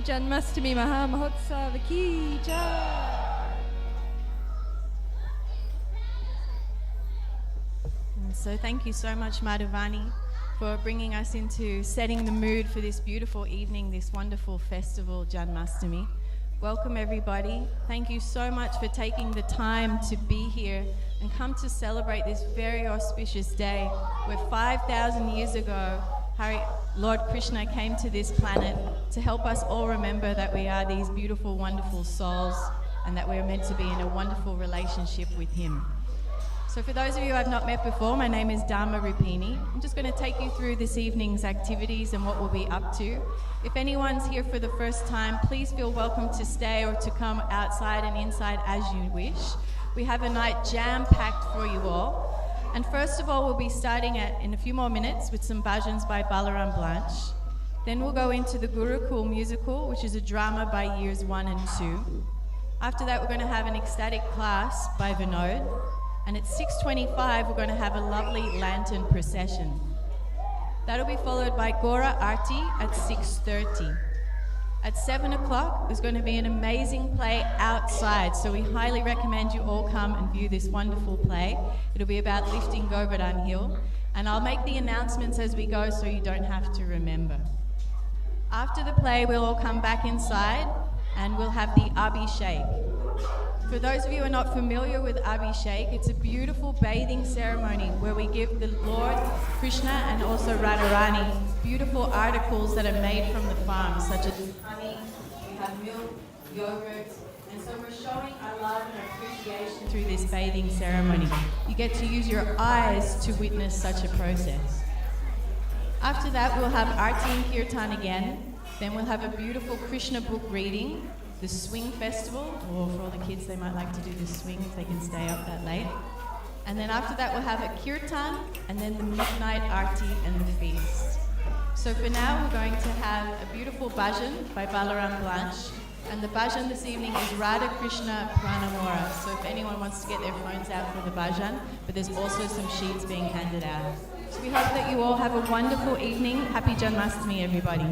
Janmashtami Maha Mahotsav ki jai. And so thank you so much, Madhavani, for bringing us into setting the mood for this beautiful evening, this wonderful festival, Janmashtami. Welcome, everybody. Thank you so much for taking the time to be here and come to celebrate this very auspicious day where 5,000 years ago, Lord Krishna came to this planet to help us all remember that we are these beautiful, wonderful souls and that we are meant to be in a wonderful relationship with Him. So for those of you I've not met before, my name is Dharma Rupini. I'm just going to take you through this evening's activities and what we'll be up to. If anyone's here for the first time, please feel welcome to stay or to come outside and inside as you wish. We have a night jam-packed for you all. And first of all, we'll be starting in a few more minutes with some bhajans by Balaram Blanche. Then we'll go into the Gurukul musical, which is a drama by years 1 and 2. After that, we're going to have an ecstatic class by Vinod. And at 6:25, we're going to have a lovely lantern procession. That'll be followed by Gora Arti at 6:30. At 7 o'clock, there's going to be an amazing play outside, so we highly recommend you all come and view this wonderful play. It'll be about lifting Govardhan Hill, and I'll make the announcements as we go so you don't have to remember. After the play, we'll all come back inside, and we'll have the Abhishek. For those of you who are not familiar with Abhishek, it's a beautiful bathing ceremony where we give the Lord Krishna and also Radharani beautiful articles that are made from the farm, such as honey, we have milk, yogurt, and so we're showing our love and appreciation through this bathing ceremony. You get to use your eyes to witness such a process. After that, we'll have arti and kirtan again. Then we'll have a beautiful Krishna book reading, the swing festival, or for all the kids, they might like to do the swing if they can stay up that late. And then after that, we'll have a kirtan, and then the midnight arti and the feast. So for now, we're going to have a beautiful bhajan by Balaram Blanche, and the bhajan this evening is Radha Krishna Pranamora. So if anyone wants to get their phones out for the bhajan, but there's also some sheets being handed out. So we hope that you all have a wonderful evening. Happy Janmashtami, everybody.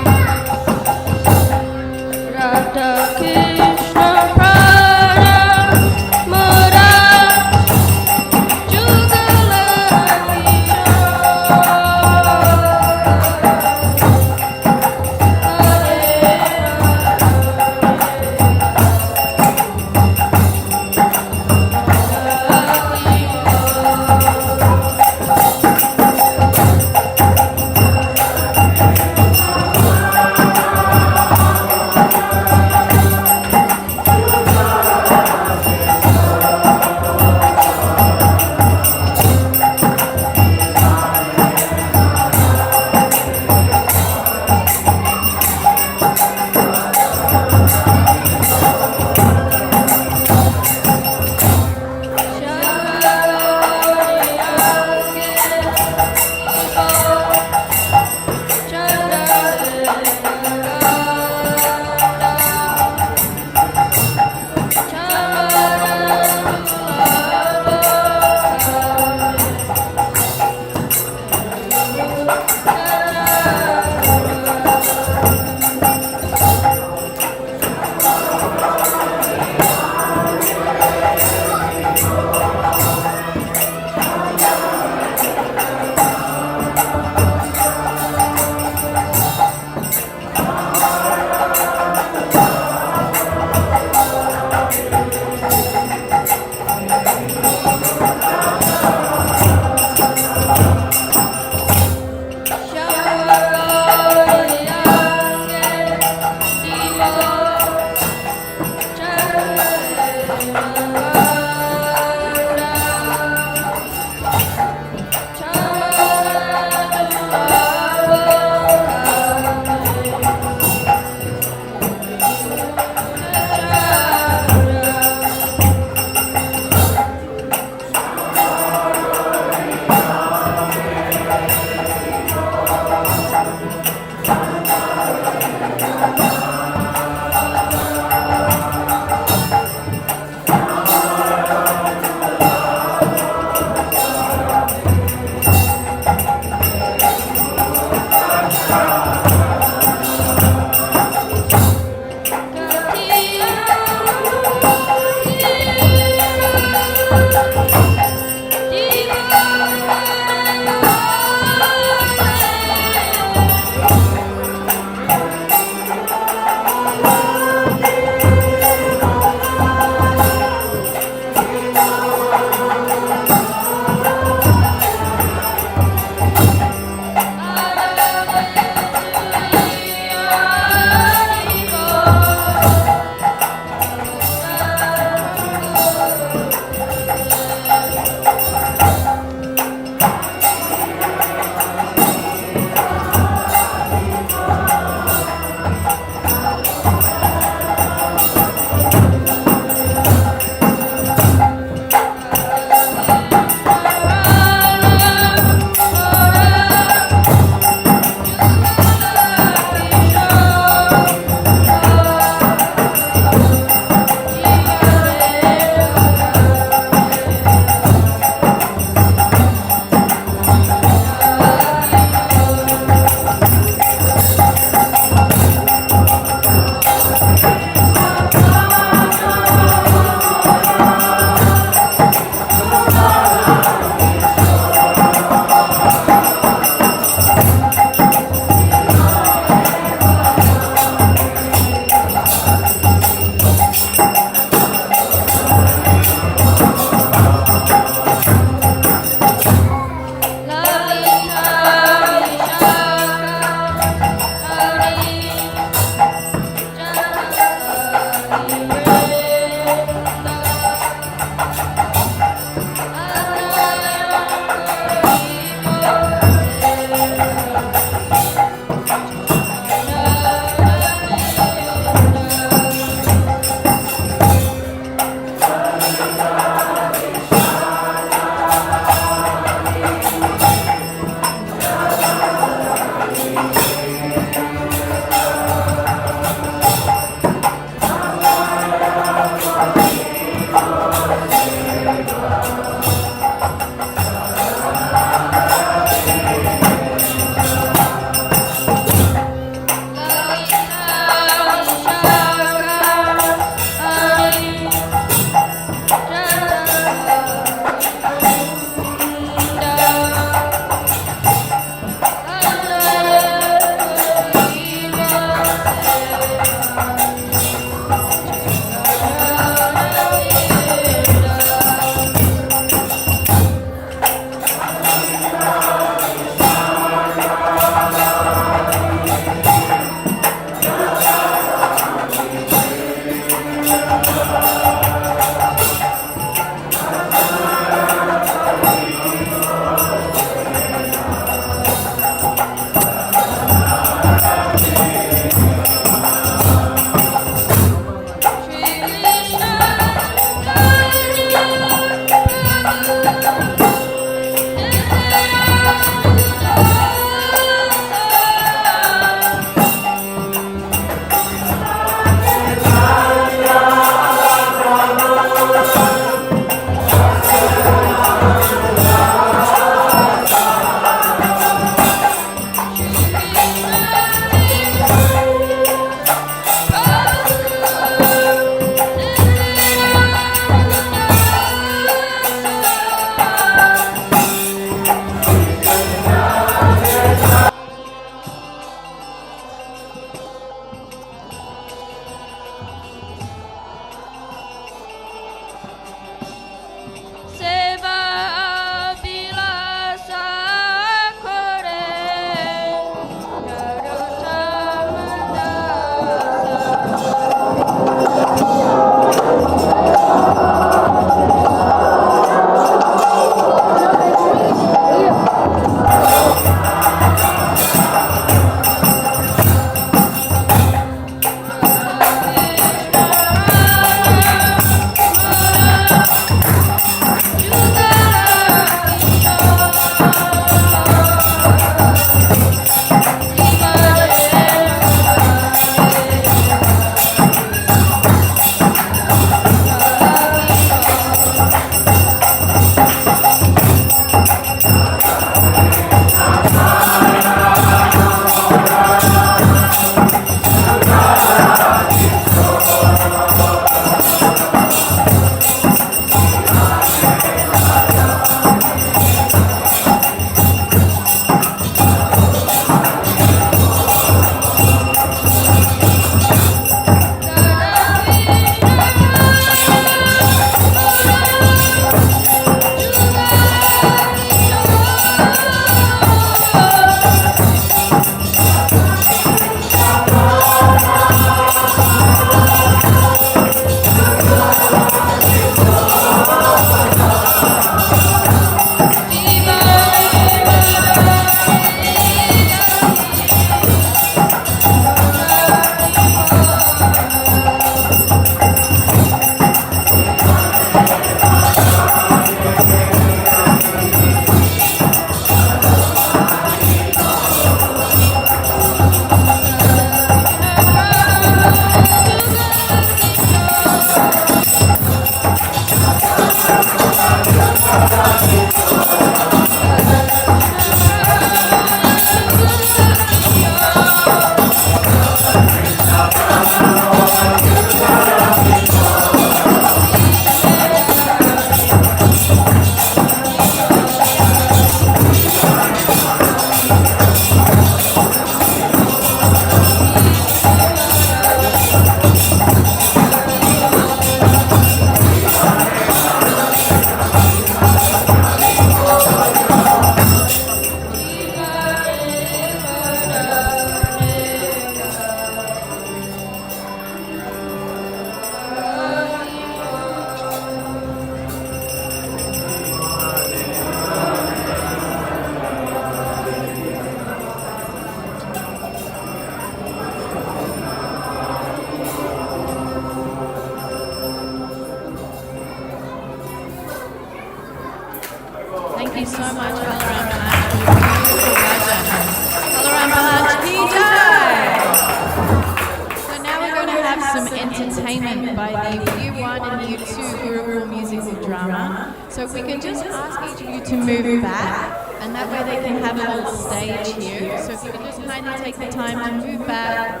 entertainment by the Year 1 and Year 2 Gurukul musical drama. So if we can just ask each of you to move back, and that way they can have a little stage here. So if you can just kindly take the time to move back.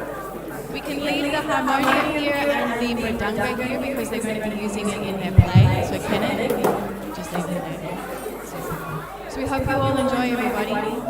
We can leave the harmonium here and the mridanga here because they're going to be using it in their play. So Kenneth, you can just leave it there. So we hope you all enjoy, everybody.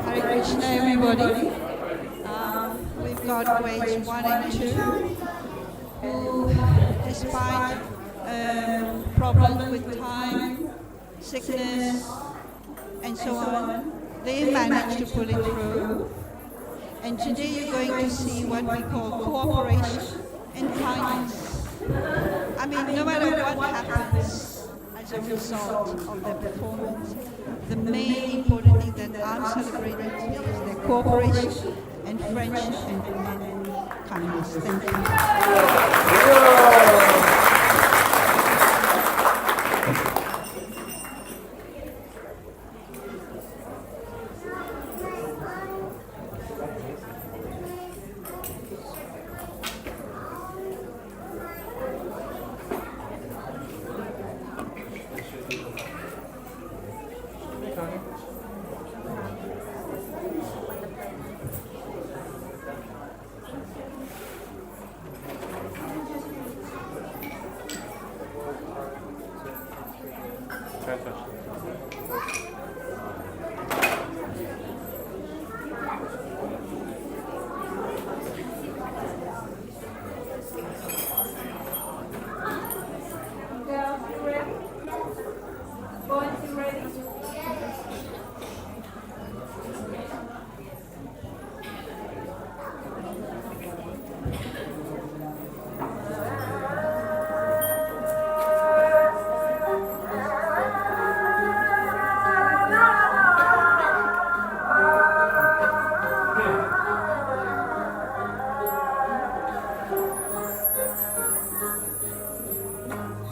Hare Krishna, everybody. We've got grades 1 and 2 who, despite problems with time, sickness, and so on, they managed to pull it through. And today you're going to see what we call cooperation and kindness. I mean, no matter what happens as a result of the performance, the main important thing that I'm celebrating today is their cooperation and friendship and kindness. Thank you.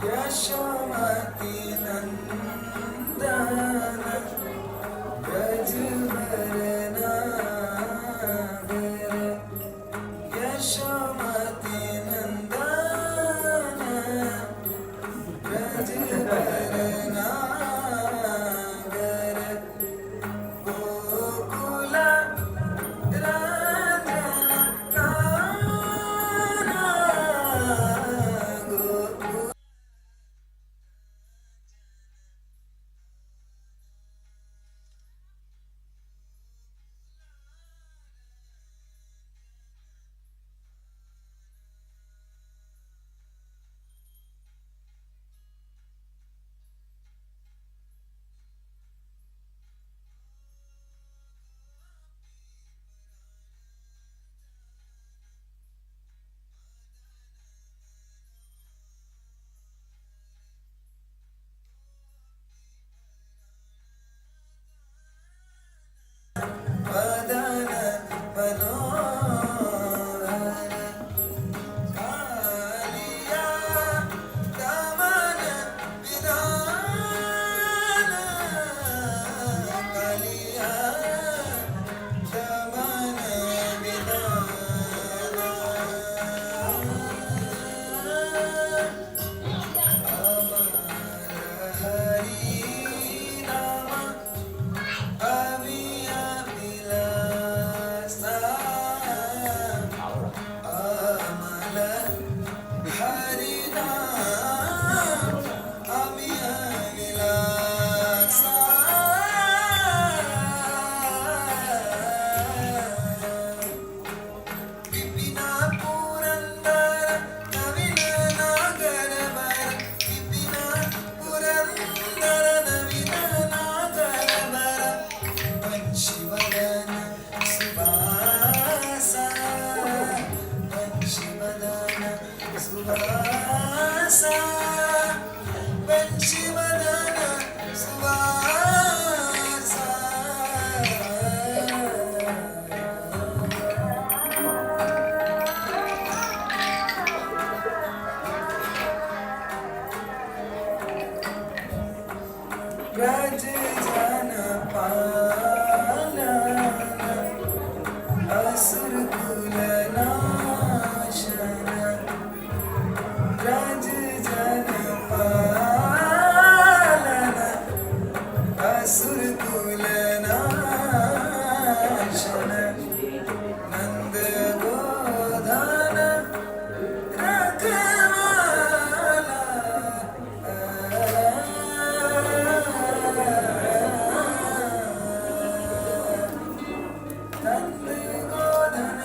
Yashomati नंदन ब्रज भरनागर यशोमती नंदन ब्रज भरनागर गोकुल राधन काना गोकुल वदन मनोहर कालिया दमन विधान कालिया दमन विधान अमर हरि नाम अमिया विलासा अमल हरि नाम अमिया विलासा विपिना पुरंदर नवीन नागर वर विपिना पुरंदर नवीन नागर वर पंचवदन सुवासा पंचवदन सुवासा पंचवदन सुवासा ब्रज जन पालना असुर कुल नाशन ब्रज जन पालना असुर कुल नाशन नंद गोधन रखवाला नंद गोधन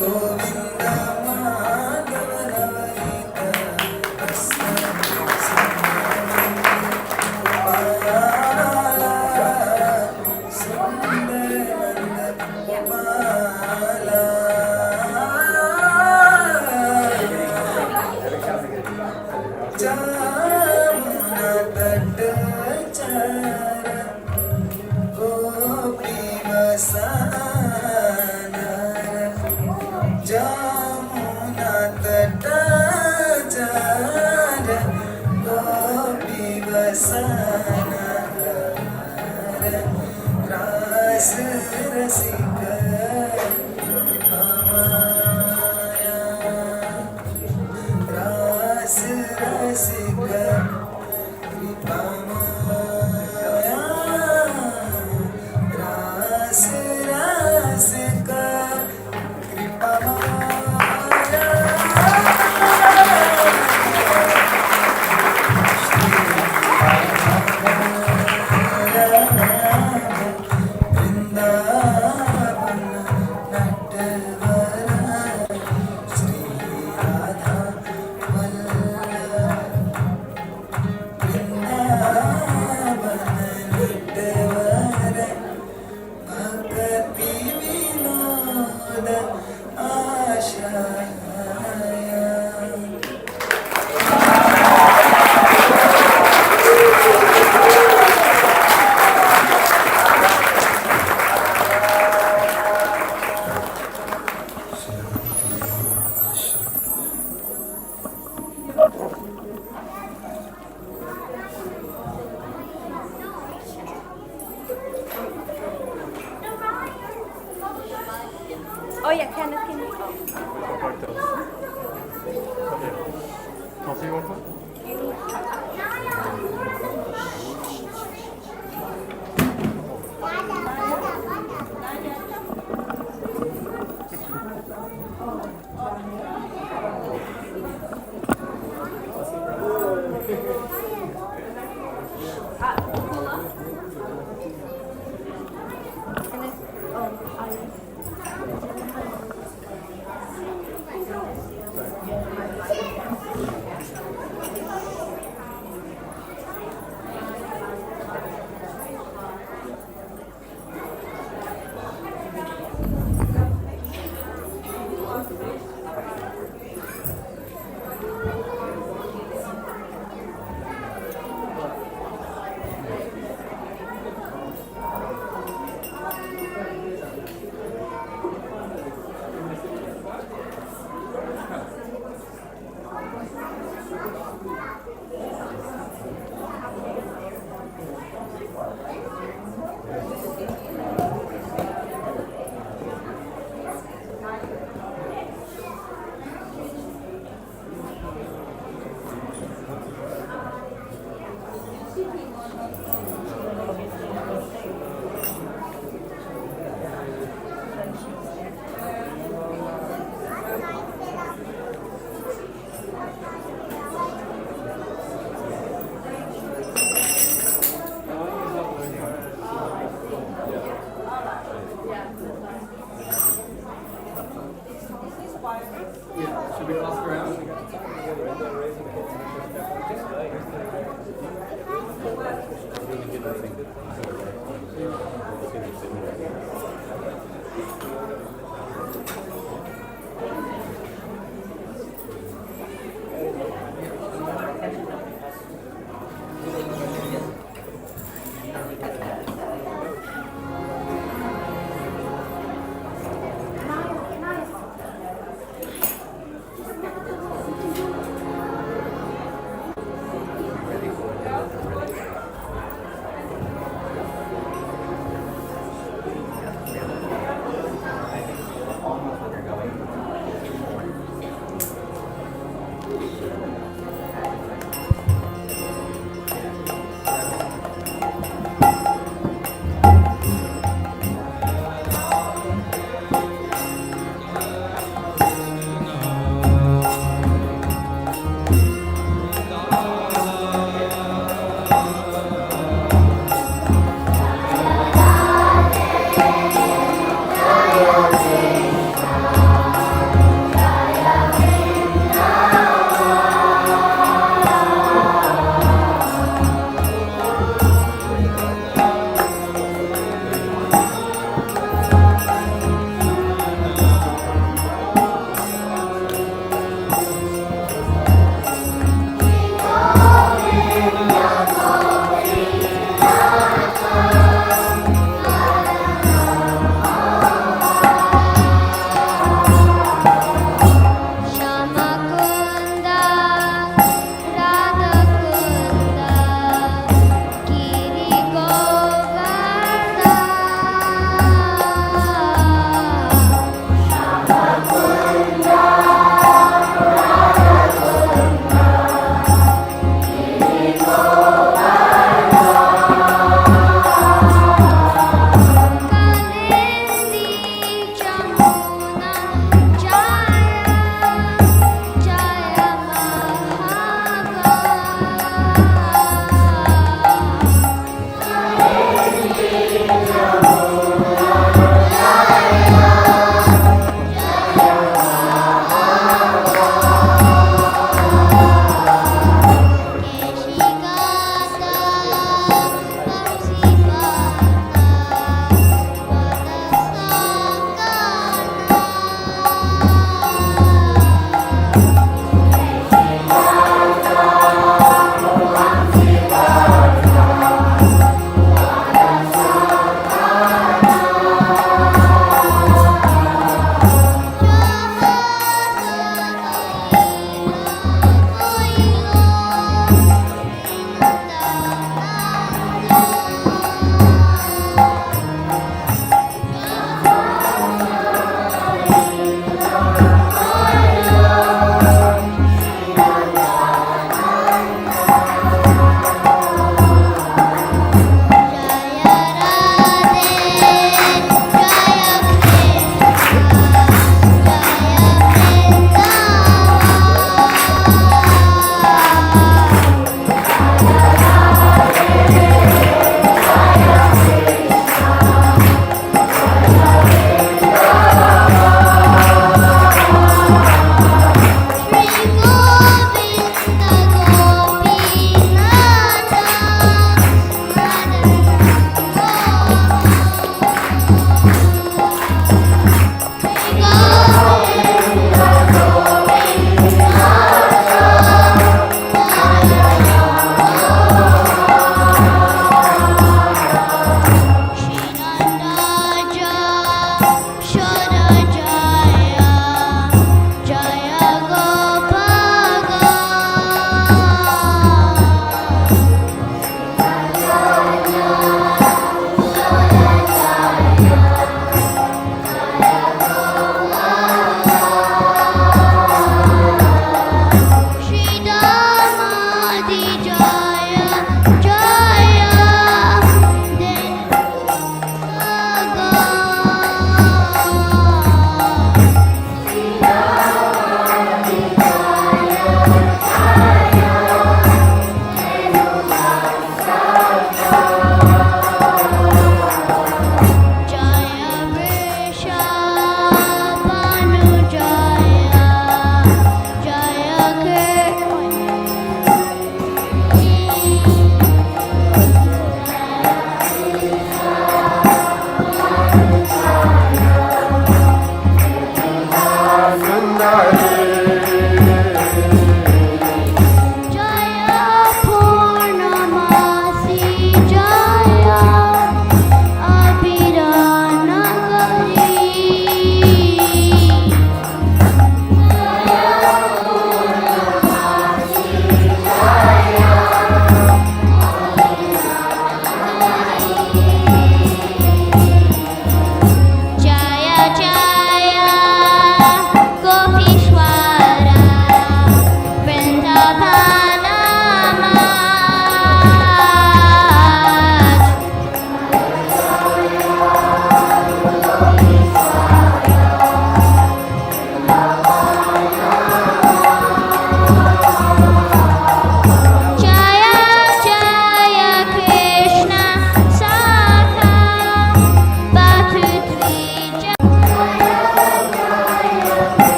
गोविंद माधव नवनीत सुंदर नंद गोपाला जमुना तट चर गोपी वसाना जमुना तट चर गोपी वसाना रास रसिक हमाया रास रसिक कृपा माया रास रसिक कृपा माया Vrindavan yeah, Kenneth, can you? T'en fais encore?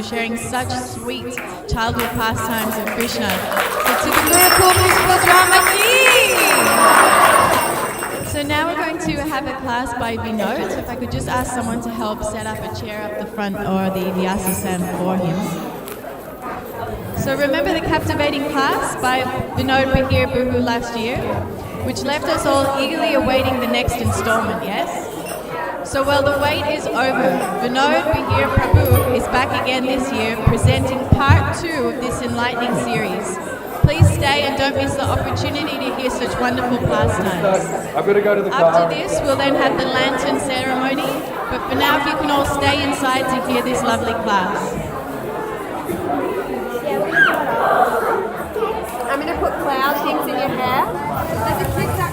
sharing such sweet childhood pastimes of Krishna. So to the Gurukul Musical Drama Key! So now we're going to have a class by Vinod. So if I could just ask someone to help set up a chair up the front or the Vyasasana for him. So remember the captivating class by Vinod Bahir Buhu last year, which left us all eagerly awaiting the next installment, yes? So while the wait is over, Vinod Bahir Prabhu is back again this year presenting part 2 of this enlightening series. Please stay and don't miss the opportunity to hear such wonderful pastimes. I'm going to go to the car. After this, we'll then have the lantern ceremony, but for now, if you can all stay inside to hear this lovely class. I'm going to put cloud things in your hair. There's a tic tac.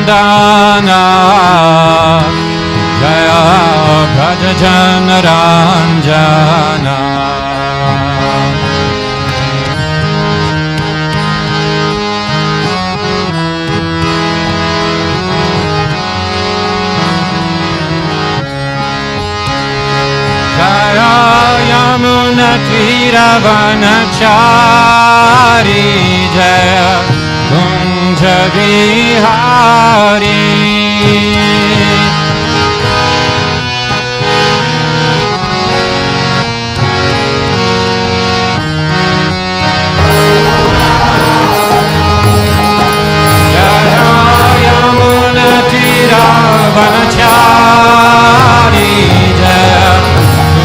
Nandana Jaya Brajajana Ranjana Jaya Yamuna Tiravanachari Jaya Kunja Vihari Jaya Yamuna Tiravanachari Jaya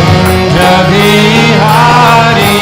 Kunja Vihari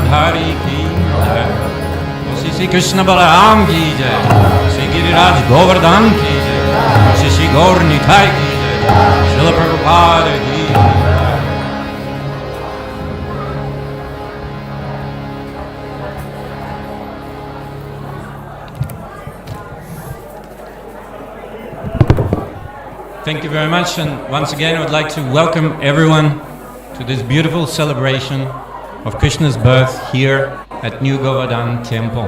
Bihari ki jai. Shri Krishna Balaram ki jai. Shri Giriraj Govardhan ki jai. Shri Gaur Nitai ki jai. Srila Prabhupada ki jai. Thank you very much, and once again I would like to welcome everyone to this beautiful celebration of Krishna's birth here at New Govardhan Temple.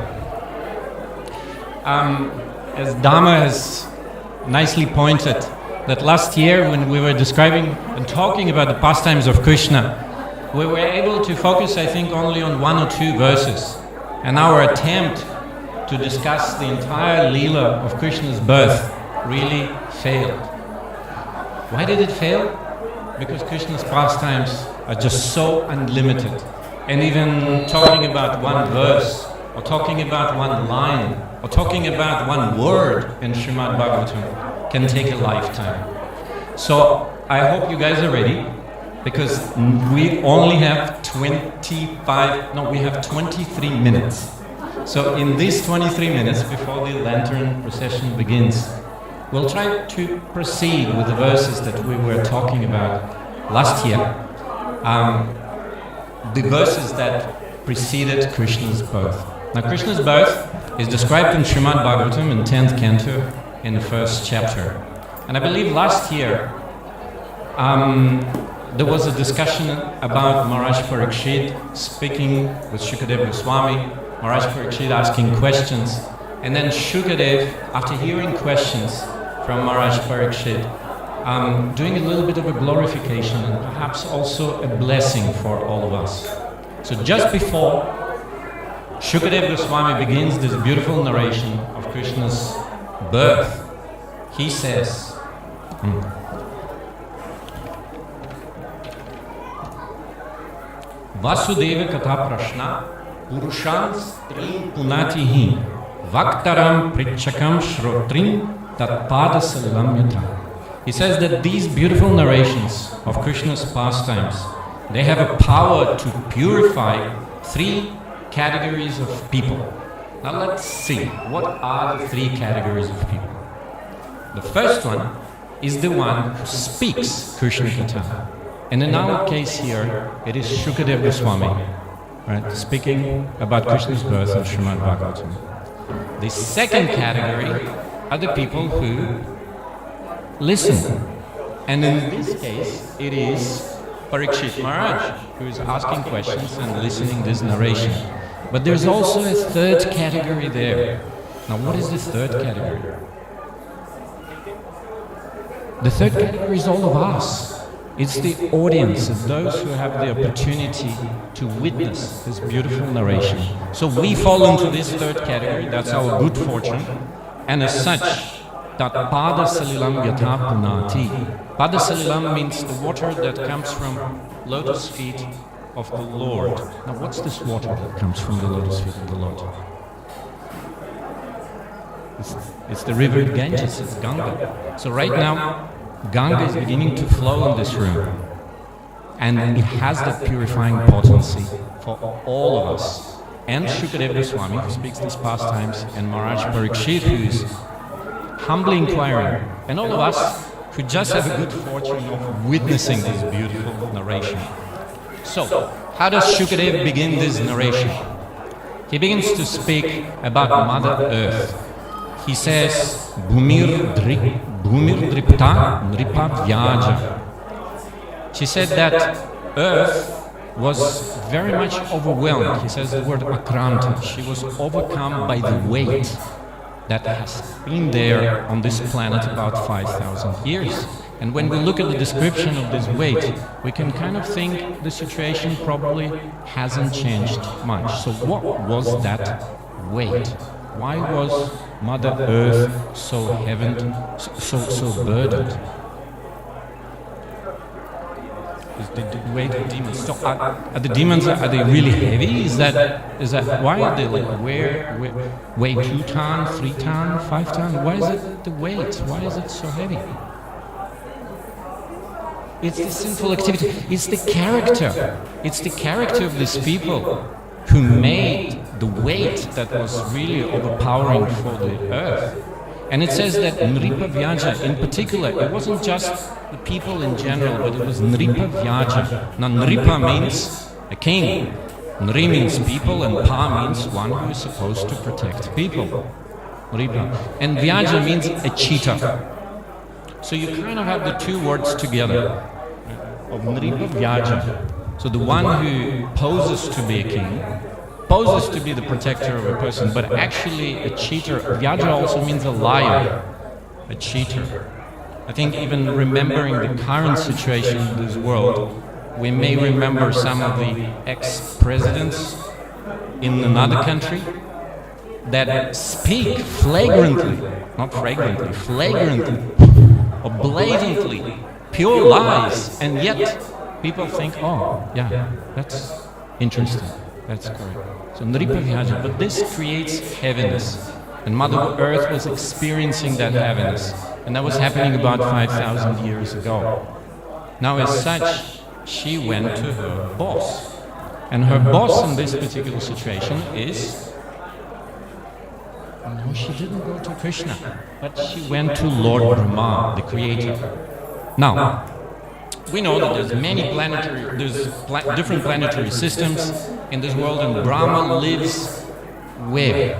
As Dharma has nicely pointed, that last year when we were describing and talking about the pastimes of Krishna, we were able to focus, I think, only on 1 or 2 verses, and our attempt to discuss the entire Leela of Krishna's birth really failed. Why did it fail? Because Krishna's pastimes are just so unlimited. And even talking about one verse, or talking about one line, or talking about one word in Srimad Bhagavatam can take a lifetime. So I hope you guys are ready, because we only have 23 minutes. So in these 23 minutes before the lantern procession begins, we'll try to proceed with the verses that we were talking about last year. The verses that preceded Krishna's birth. Now Krishna's birth is described in Srimad Bhagavatam in 10th canto in the 1st chapter. And I believe last year there was a discussion about Maharaj Parikshit speaking with Shukadev Goswami, Maharaj Parikshit asking questions, and then Shukadev, after hearing questions from Maharaj Parikshit, doing a little bit of a glorification and perhaps also a blessing for all of us. So just before Shukadev Goswami begins this beautiful narration of Krishna's birth, he says, Vasudeva Katha Prashna Purushan Strim Punatihi Vaktaram Prichakam Shrotrim Tatpada Salam Yata. He says that these beautiful narrations of Krishna's pastimes, they have a power to purify 3 categories of people. Now let's see, what are the 3 categories of people? The first one is the one who speaks Krishna Katha. And in our case here, it is Shukadev Goswami, right, speaking about Krishna's birth in Srimad Bhagavatam. The second category are the people who listen. And in this case, it is Parikshit Maharaj who is asking questions and listening this narration. But there's also a third category there. Now what is the third category? The third category is all of us. It's the audience, it's those who have the opportunity to witness this beautiful narration. So we fall into this third category, that's our good fortune. And as such, that Pada Salilam Yatha Punati. Pada Salilam means the water that comes from lotus feet of the Lord. Now what's this water that comes from the lotus feet of the Lord? It's the river Ganges, it's Ganga. So right now, Ganga is beginning to flow in this room. And it has that purifying potency for all of us. And Shukadev Goswami, who speaks these pastimes, and Maharaj Parikshit, who is humbly inquiring, and all of us who just have a good fortune of witnessing this beautiful narration. So, how does Shukadev begin this narration? He begins to speak about Mother Earth. He says, Bhumir Dripta Nripa Vyaja. She said that Earth was very much overwhelmed. He says the word akranta. She was overcome by the weight that has been there on this planet about 5,000 years. And when we look at the description of this weight, we can kind of think the situation probably hasn't changed much. So what was that weight? Why was Mother Earth so heavy, so burdened? Is the weight of demons? So are the demons, are they really heavy? Is that why are they like weigh 2 ton, 3 ton, 5 ton? Why is it the weight? Why is it so heavy? It's the sinful activity. It's the character. It's the character of these people who made the weight that was really overpowering for the earth. And it says that Nripa Vyaja, in particular, it wasn't just the people in general, but it was Nripa Vyaja. Now Nripa means a king, Nri means people, and Pa means one who is supposed to protect people. Nripa. And Vyaja means a cheater. So you kind of have the two words together, of Nripa Vyaja. So the one who poses to be a king, poses to be the protector of a person, but actually a cheater. Vyaja also means a liar, a cheater. I think even remembering the current situation in this world, we may remember some of the ex-presidents in another country that speak flagrantly, not fragrantly, flagrantly, or blatantly, pure lies, and yet people think, oh, yeah, that's interesting, that's correct. So Nripa Vyaja, but this creates heaviness. And Mother Earth was experiencing that heaviness. And that was happening about 5,000 years ago. Now as such, she went to her boss. And her boss in this particular situation is... No, she didn't go to Krishna, but she went to Lord Brahma, the creator. Now, we know that there's different planetary systems in this world, and Brahma lives where?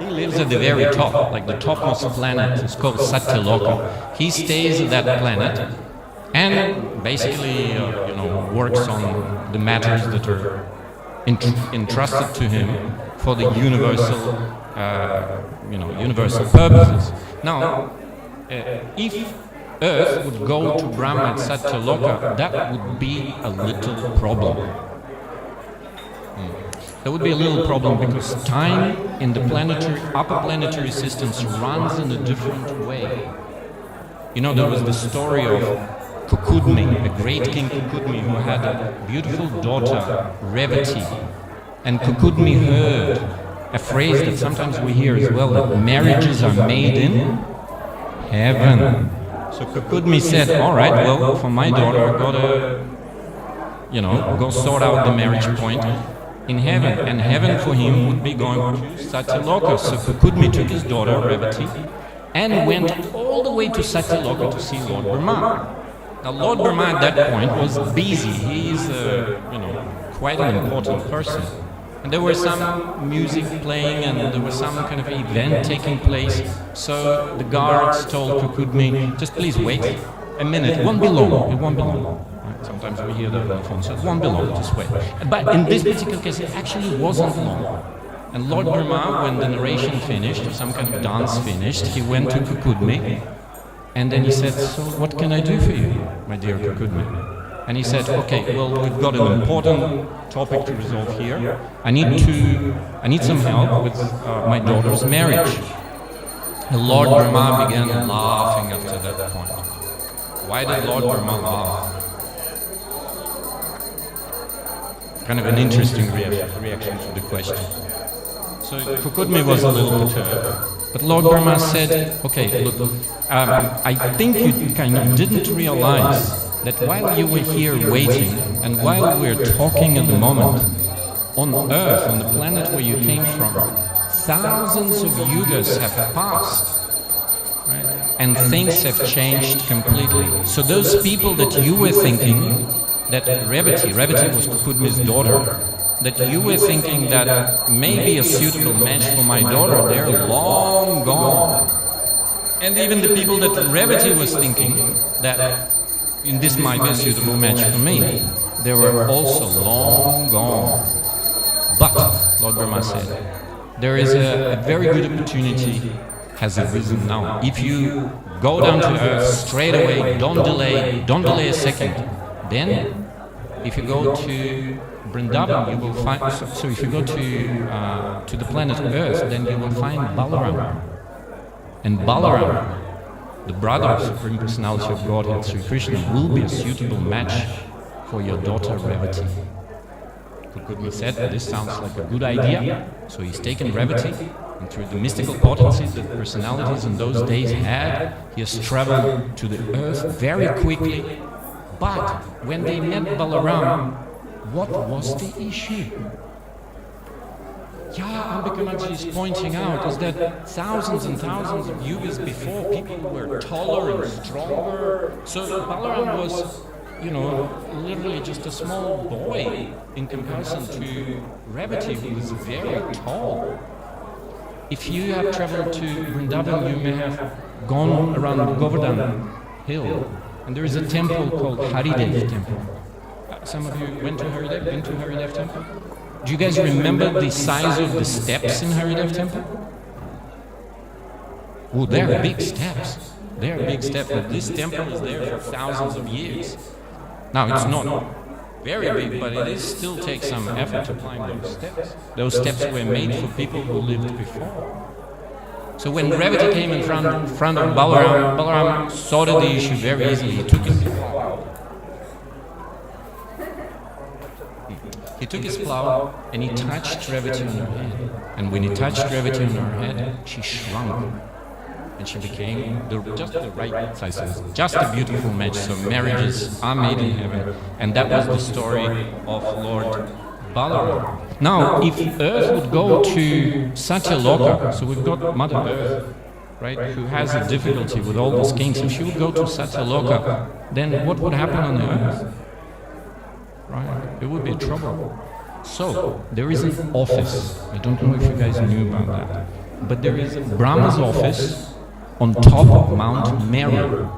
He lives at the very top, like the topmost planet. It's called Satyaloka. He stays at that planet and basically, works on the matters that are entrusted to him for the universal purposes. Now, if Earth would go to Brahma at Satyaloka, that would be a little problem. That would be a little problem because time in the upper planetary systems runs in a different way. There was the story of Kukudmi, a great king Kukudmi, who had a beautiful daughter, Revati. And Kukudmi heard a phrase that sometimes we hear as well, that marriages are made in heaven. So Kukudmi said, all right, well, for my daughter, I've got to, go sort out the marriage point in heaven. And heaven for him would be going to Satyaloka. So Kukudmi took his daughter, Revati, and went all the way to Satyaloka to see Lord Brahma. Now, Lord Brahma at that point was busy. He's, quite an important person. And there was some music playing and there was some kind of event taking place. So the guards told Kukudmi, just please wait a minute. It won't be long. It won't be long. Right? Sometimes we hear that on the phone. So it won't be long. Just wait. But in this particular case, it actually wasn't long. And Lord Brahma, when the narration finished, or some kind of dance finished, he went to Kukudmi. And then he said, so what can I do for you, my dear Kukudmi? And he said, okay, well, we've got an important topic to resolve here. I need some help with my daughter's marriage. And Lord Brahma began laughing after that point. Why did Lord Brahma laugh? Kind of an interesting reaction to the question. So Kukudmi was a little perturbed. But Lord Brahma said, okay, look, I think you kind of didn't realize that while you were here waiting and while we're talking at the moment, on Earth, on the planet where you came from, thousands of yugas have passed, right? And things have changed completely. So those people that you were thinking, that Revati was Kukudmi's daughter, that you were thinking that may be a suitable match for my daughter, they're long gone. And even the people that Revati was thinking that this might be a suitable match for me, they were also long gone. But, Lord Brahma said, there is a very good opportunity has arisen now. If you go down to Earth straight away, don't delay a second, then if you go to Vrindavan, you will find, so if you go to the planet Earth, then you will find Balaram. And Balaram, the brother of Supreme Personality of Godhead, Sri Krishna, will be a suitable match for your daughter Revati. Kukudmi said, this sounds like a good idea. So he's taken Revati, and through the mystical potencies that personalities in those days had, he has traveled to the Earth very quickly, But when they met Balaram, what was the issue? Yeah, Ambikamaji is pointing out is that thousands and thousands of yugas before, people were taller and stronger. So Balaram was, literally just a small boy in comparison to Revati, who was very tall. If you have traveled to Vrindavan, you may have gone around Govardhan Hill, and there is a temple called Haridev Temple. Some of you went to Haridev Temple? Do you guys remember the size of the steps in Haridev Temple? Oh, they're big steps. They're big steps, but this temple is there for thousands of years. Now, it's not very big, but it still takes some effort to climb those steps. Those steps were made for people who lived before. So when Revati came in front of Balaram, Balaram sorted the issue very easily. He took his plow and he touched Revati on her head. And when he touched Revati on her head, she shrunk. And she became just the right size. It was just a beautiful match. So marriages are made in heaven. And that was the story of Lord Balaram. Now, if Earth would go to Satyaloka, so we've got Mother Earth, right, who has a difficulty with all these kings. If she would go to Satyaloka, then what would happen on the Earth? Right? It would be trouble. So, there is an office. I don't know if you guys knew about that. But there is a Brahma's office on top of Mount Meru.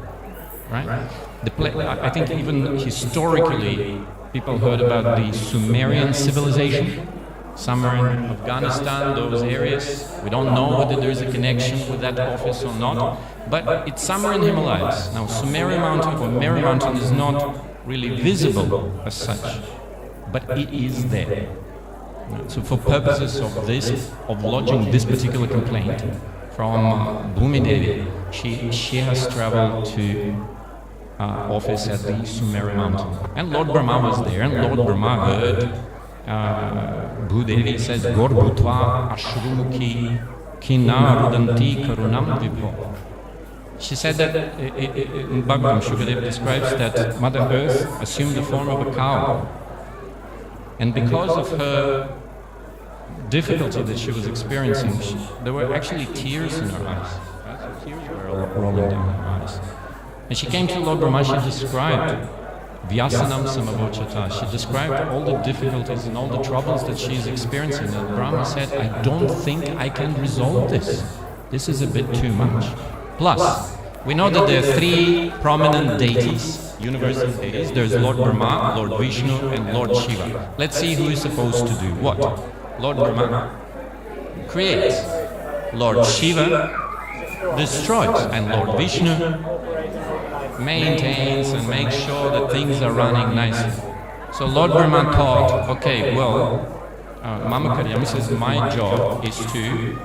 Right? I think even historically, people heard about the Sumerian civilization. Somewhere in Afghanistan, those areas. We don't know whether there is a connection with that office or not. But it's somewhere in the Himalayas. Now, Sumerian Mountain or Meru Mountain is not really visible as such, but it is there. So for purposes of this, of lodging this particular complaint from Bhumi Devi, she has traveled to office at the Sumerian Mountain. And Lord Brahma was there, and Lord Brahma heard Bhudevi says, Gor Bhutva Ashruki Kina Rudanti Karunam Vibho. She said that in Bhagavatam, Shukadev describes that Mother Earth assumed the form of a cow. And because of her difficulty that she was experiencing, there were actually tears in her eyes. Right? So tears were rolling down her eyes. And she came to Lord Brahma, she described Vyasanam Samavochata. She described all the difficulties and all the troubles that she is experiencing. And Brahma said, I don't think I can resolve this. This is a bit too much. Plus, we know that there are three prominent deities, universal deities. There's Lord Brahma, Lord Vishnu, and Lord Shiva. Let's see who is supposed to do what. Lord Brahma creates. Lord Shiva destroys. And Lord Vishnu maintains and makes sure that things are running nicely. So Lord Brahma thought, okay, well, Mama Karyama says my job is to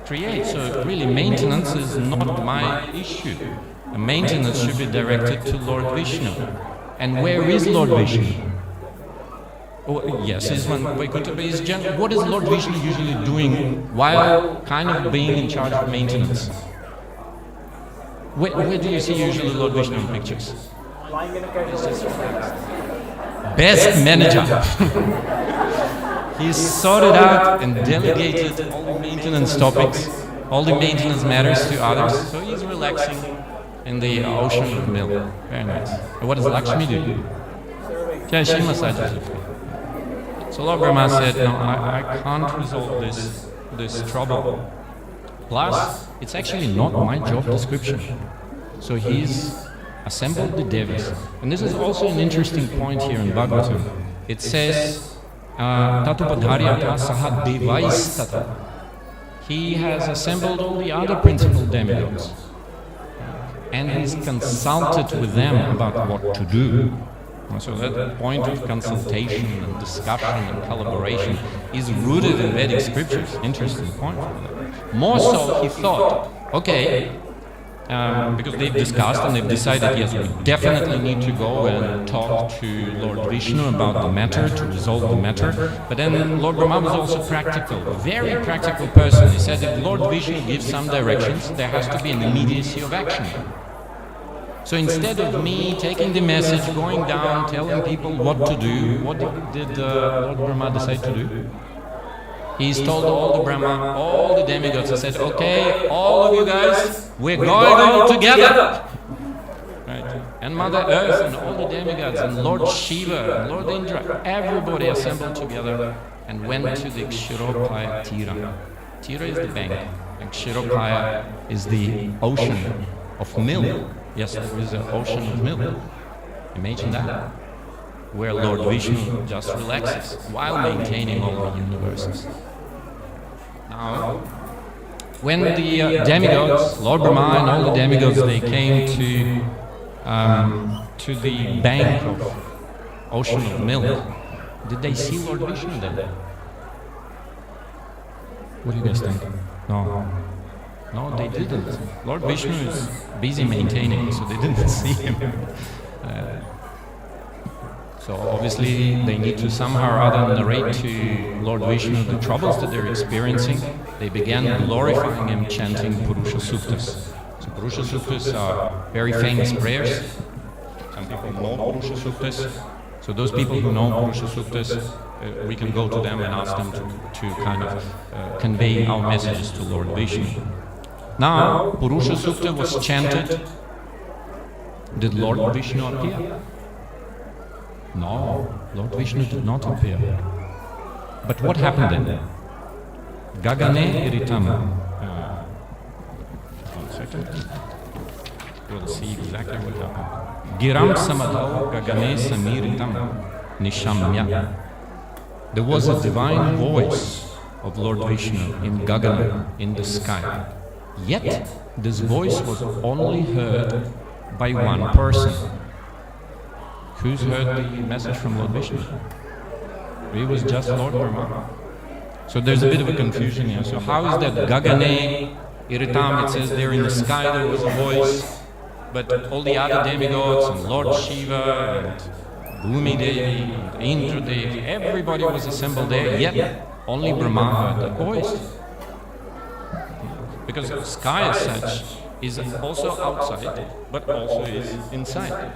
create. So really maintenance is not my issue. The maintenance should be directed to Lord Vishnu. And where is Lord Vishnu? Oh, yes, he's one Vaikuntha, but what is Lord Vishnu usually doing while kind of being in charge of maintenance? Where do you see usually Lord Vishnu in pictures? Best manager. He's sorted out and delegated all the maintenance topics, all the maintenance matters to others. So he's relaxing in the ocean of milk. Very nice. And what does Lakshmi do? Yeah, she massages it. So Lord Brahma said, no, I can't resolve this trouble. Plus, it's actually not my job description. So he's assembled the Devas. And this is also an interesting point here in Bhagavatam. It says, Tatupadharyata saha devaistata. He has assembled all the other principal demigods. And he's consulted with them about what to do. So that point of consultation and discussion and collaboration is rooted in Vedic scriptures. Interesting point. More so, he thought, okay, because they've discussed and they've decided, yes, we definitely need to go and talk to Lord Vishnu about the matter, to resolve the matter. But then Lord Brahma was also practical, a very practical person. He said if Lord Vishnu gives some directions, there has to be an immediacy of action. So instead of me taking the message, going down, telling people what to do, what did Lord Brahma decide to do? He's told all the Brahma, all the demigods, he said, okay, all of you guys, we're going all together. Right. And Mother Earth and all the demigods and Lord Shiva and Lord Indra, everybody assembled together and went to the Kshiropaya Tira. Tira is the bank, and Kshiropaya is the ocean of milk. Yes, there is an ocean of milk. Imagine that. Where Lord Vishnu just relaxes while maintaining all the universes. Now, when the demigods, Lord Brahma and all the demigods, they came to the bank of ocean of milk, did they see Lord Vishnu there? What do you guys think? No, they didn't. Lord Vishnu is busy maintaining, so they didn't see him. So obviously they need to somehow or other narrate to Lord Vishnu the troubles that they're experiencing. They began glorifying him, chanting Purusha Suktas. So Purusha Suktas are very famous prayers. Some people know Purusha Suktas. So those people who know Purusha Suktas, we can go to them and ask them to kind of convey our messages to Lord Vishnu. Now, Purusha Sukta was chanted. Did Lord Vishnu appear? No, Lord Vishnu did not appear. But what happened then? Gagane iritam. One second. We'll see exactly what happened. Giram samadho gagane samiritam nishamya. There was a divine voice of Lord Vishnu in Gagana, in the sky. Yet, this voice was only heard by one person. Who's heard the message from Lord Vishnu? It was just Lord Brahma. So there's a bit of a confusion here. So how is that Gagane iritam? It says there in the sky there was a voice, but all the other demigods and Lord Shiva and Bhumi Devi and Indra Devi, everybody was assembled there, yet only Brahma heard the voice. Because the sky as such is also outside, but also is inside.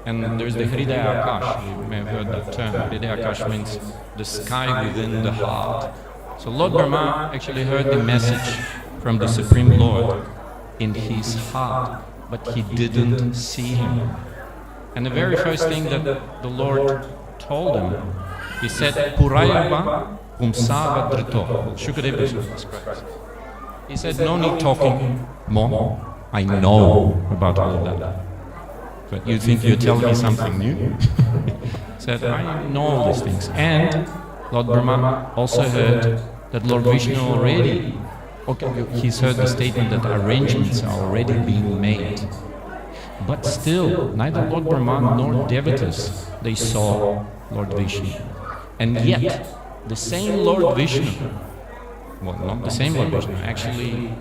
And there's the Hridaya Akash, you may have heard that term. Hridaya Akash means the sky within the heart. So Lord Brahma actually heard the message from the Supreme Lord in his heart, but he didn't see him. And the very first thing that the Lord told him, he said, Purayava Pumsava Drito. Shukadeva describes. He said, no need talking more. I know about all of that. But you think you're telling me something new? He said, I know all these things. And Lord Brahma also heard that Lord Vishnu already, he's heard the statement that arrangements are already being made. But still, neither Lord Brahma nor devotees, they saw Lord Vishnu. And yet, the same Lord Vishnu, well, not the same Lord Vishnu, actually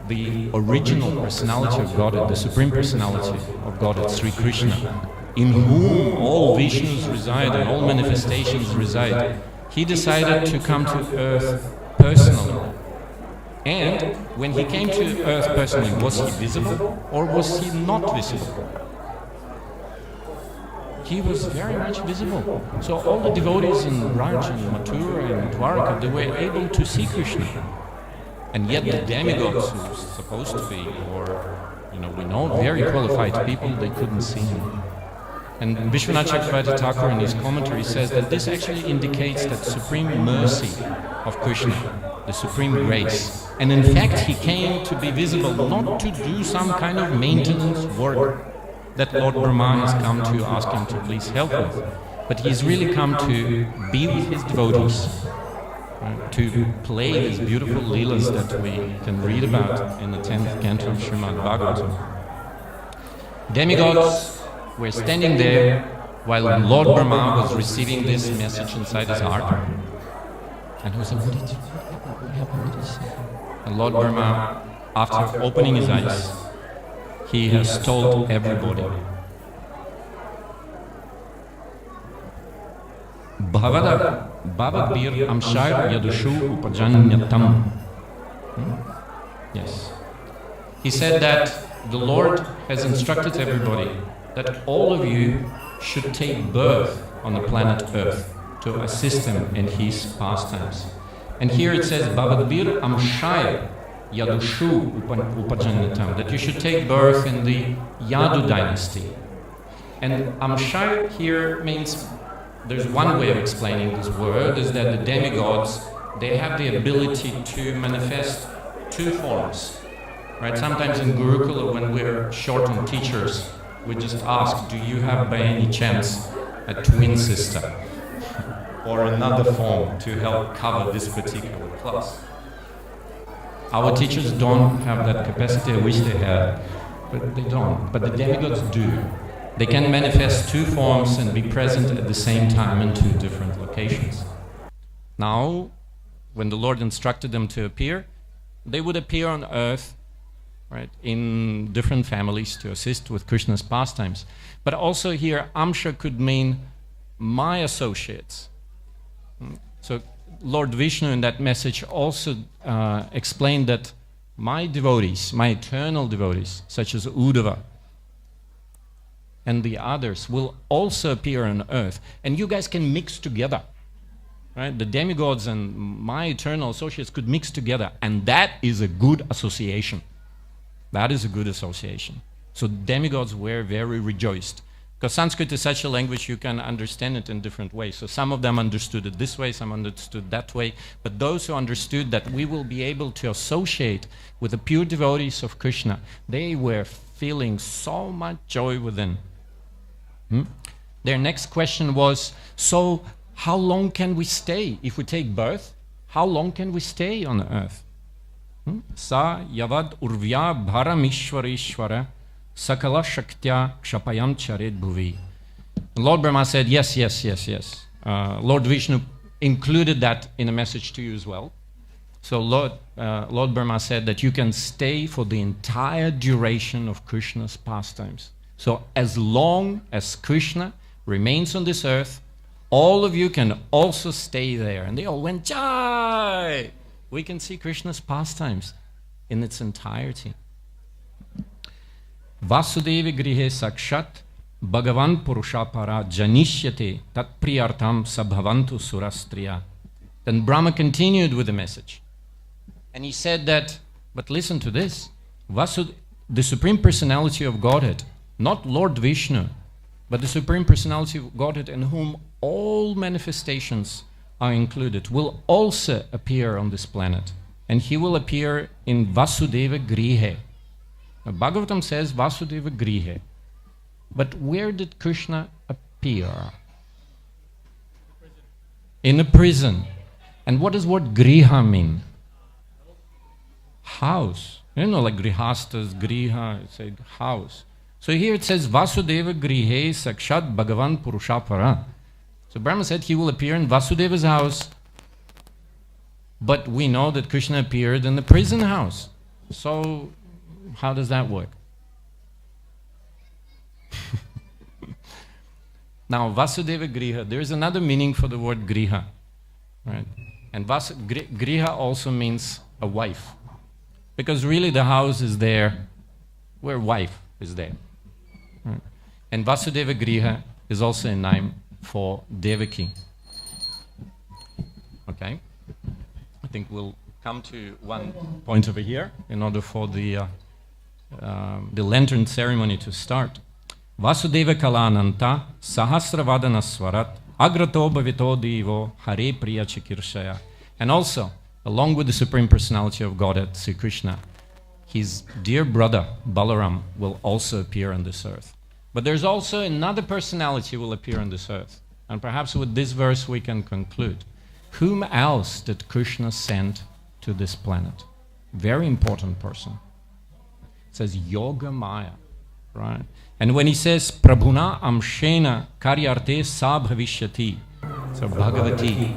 the original personality of Godhead, the Supreme Personality of Godhead, Sri Krishna, in whom all Vishnus reside and all manifestations reside, he decided to come to earth personally. And when he came to earth personally, was he visible or was he not visible? He was very much visible. So all the devotees in Raj and Mathura and Dwarka, they were able to see Krishna. And yet the demigods who were supposed to be, or we know very qualified people, they couldn't see him. And Vishwanath Chakravarti Thakur in his commentary says that this actually indicates that supreme mercy of Krishna, the supreme grace. And in fact he came to be visible, not to do some kind of maintenance work that Lord Brahma has come to ask him to please help with, but he's really come to be with his devotees, to play these beautiful leelas that we can read about in the 10th canto of Srimad Bhagavatam. Demigods were standing there while Lord Brahma was receiving this message inside his heart. And he was like, what happened? And Lord Brahma, after opening his eyes, he has told everybody, Bhavadbir Amshar Yadushu Upajanyatam. Yes. He said that the Lord has instructed everybody that all of you should take birth on the planet Earth to assist him in his pastimes. And here it says, Bhavadbir Amshaya Yadushu Upajanatam, that you should take birth in the Yadu dynasty. And Amshaya here means, there's one way of explaining this word, is that the demigods, they have the ability to manifest two forms. Right? Sometimes in Gurukula, when we're short on teachers, we just ask, do you have by any chance a twin sister or another form to help cover this particular class? Our teachers don't have that capacity. I wish they had, but they don't. But the demigods do. They can manifest two forms and be present at the same time in two different locations. Now, when the Lord instructed them to appear, they would appear on earth, right, in different families to assist with Krishna's pastimes. But also here, Amsha could mean my associates. So Lord Vishnu in that message also explained that my devotees, my eternal devotees, such as Uddhava and the others, will also appear on earth. And you guys can mix together. Right? The demigods and my eternal associates could mix together. And that is a good association. That is a good association. So demigods were very rejoiced. Because Sanskrit is such a language, you can understand it in different ways. So some of them understood it this way, some understood that way. But those who understood that we will be able to associate with the pure devotees of Krishna, they were feeling so much joy within. Their next question was, so how long can we stay? If we take birth, how long can we stay on earth? Sa yavad urvya bharamishwarishwara sakala shaktya kshapayam charet bhuvi. Lord Brahma said, yes. Lord Vishnu included that in a message to you as well. So Lord Brahma said that you can stay for the entire duration of Krishna's pastimes. So as long as Krishna remains on this earth, all of you can also stay there. And they all went, Jai! We can see Krishna's pastimes in its entirety. Vasudevi grihe sakshat bhagavan purushapara janishyate tat priyartam sabhavantu surastriya. Then Brahma continued with the message. And he said that, but listen to this, the Supreme Personality of Godhead, not Lord Vishnu, but the Supreme Personality of Godhead in whom all manifestations are included, will also appear on this planet. And he will appear in Vasudeva Grihe. Now, Bhagavatam says Vasudeva Grihe. But where did Krishna appear? In a prison. And what does word Griha mean? House. You know, like Grihastas, Griha, it's a house. So here it says Vasudeva Grihe Sakshat Bhagavan Purushapara. So Brahma said he will appear in Vasudeva's house. But we know that Krishna appeared in the prison house. So how does that work? Now Vasudeva Griha, there is another meaning for the word Griha. Right? And Griha also means a wife. Because really the house is there where wife is there. Right? And Vasudeva Griha is also a name for Devaki. Okay? I think we'll come to one point over here in order for the lantern ceremony to start. Vasudeva Kalananta Sahasravadana Swarat Agrato Bhavito Devo Hare Priya Chikirshaya. And also, along with the Supreme Personality of Godhead, Sri Krishna, his dear brother Balaram will also appear on this earth. But there's also another personality will appear on this earth. And perhaps with this verse we can conclude. Whom else did Krishna send to this planet? Very important person. It says Yoga Maya, right? And when he says Prabhuna Amshena Karyarte Sa Bhavishyati, so Bhagavati,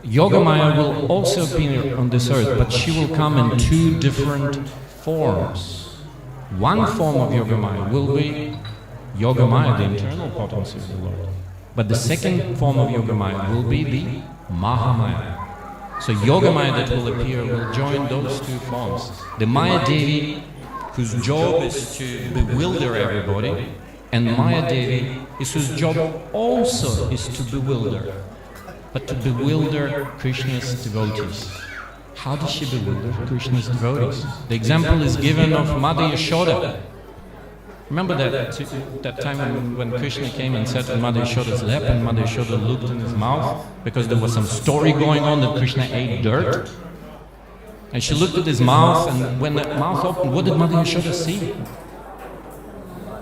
Yoga Maya will also appear on this earth, but she will come in two different forms. One form of Yoga Maya will be Yoga Maya, the internal potency of the Lord. But the second form of Yoga Maya will be the Mahamaya. So Yoga Maya that will appear will join those two forms. The Maya Devi whose job is to bewilder everybody, and Maya Devi is whose job also is to bewilder, but to bewilder Krishna's devotees. How does she bewilder Krishna's devotees? The example is given of Mother Yashoda. Remember that time when Krishna came and sat on Mother Yashoda's lap, and Mother Yashoda looked in his mouth because there was some story going on that Krishna ate dirt? And she looked at his mouth, and when the mouth opened, what did Mother Yashoda see?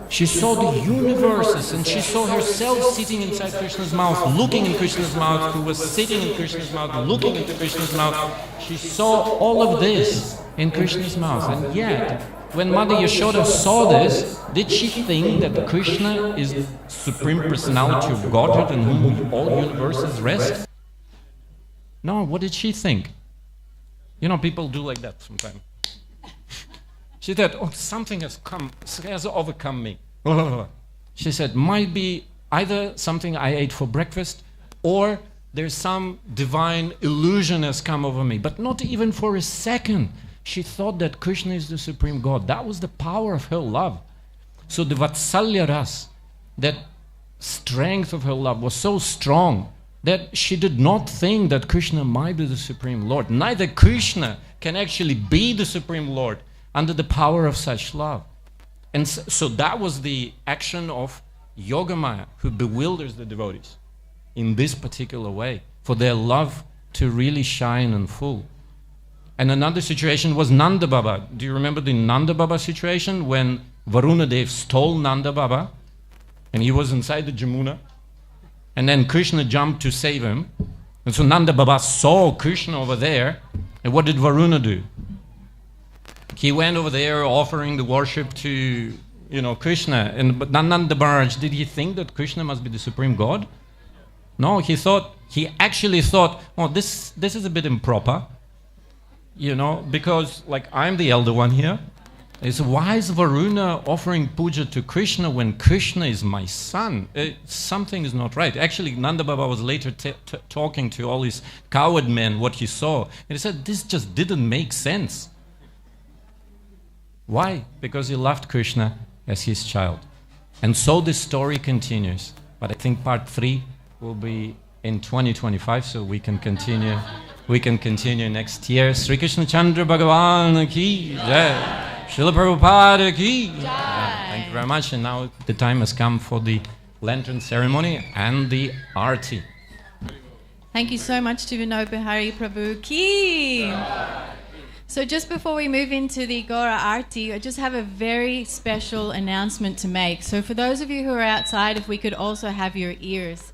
She saw the universes, and she saw herself sitting inside Krishna's mouth, looking in Krishna's mouth, who was sitting in Krishna's mouth, looking into Krishna's mouth. She saw all of this in Krishna's mouth. And yet, when Mother Yashoda saw this, did she think that Krishna is the Supreme Personality of Godhead in whom all universes rest? No, what did she think? You know, people do like that sometimes. She said, oh, something has overcome me. She said, might be either something I ate for breakfast, or there's some divine illusion has come over me. But not even for a second. She thought that Krishna is the Supreme God. That was the power of her love. So the Vatsalya Ras, that strength of her love was so strong that she did not think that Krishna might be the Supreme Lord. Neither Krishna can actually be the Supreme Lord under the power of such love. And so that was the action of Yogamaya, who bewilders the devotees in this particular way, for their love to really shine in full. And another situation was Nanda Baba. Do you remember the Nanda Baba situation when Varuna Dev stole Nanda Baba and he was inside the Jamuna, and then Krishna jumped to save him, and so Nanda Baba saw Krishna over there, and what did Varuna do? He went over there offering the worship to, Krishna. But Nanda Maharaj, did he think that Krishna must be the Supreme God? No, he actually thought, oh, this is a bit improper, because I'm the elder one here. Why is Varuna offering puja to Krishna when Krishna is my son? Something is not right. Actually, Nanda Baba was later talking to all these coward men what he saw. And he said, this just didn't make sense. Why? Because he loved Krishna as his child. And so this story continues. But I think part 3 will be in 2025, so we can continue. We can continue next year. Sri Krishna Chandra Bhagavan ki jai. Srila Prabhupada ki jai. Thank you very much. And now the time has come for the lantern ceremony and the arti. Thank you so much to Vinod Bihari Prabhu ki. So just before we move into the Gaura Arti, I just have a very special announcement to make. So for those of you who are outside, if we could also have your ears.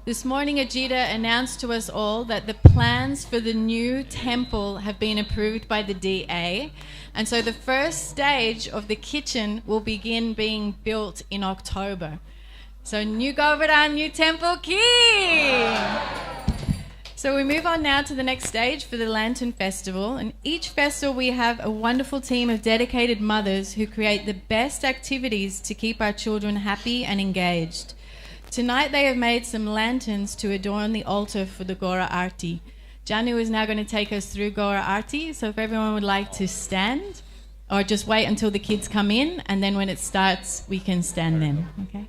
This morning, Ajita announced to us all that the plans for the new temple have been approved by the DA. And so the first stage of the kitchen will begin being built in October. So new Govardhan, new temple, key! So we move on now to the next stage for the Lantern Festival. And each festival we have a wonderful team of dedicated mothers who create the best activities to keep our children happy and engaged. Tonight they have made some lanterns to adorn the altar for the Gaura Arti. Janu is now going to take us through Gaura Arti, so if everyone would like to stand, or just wait until the kids come in, and then when it starts, we can stand then, okay?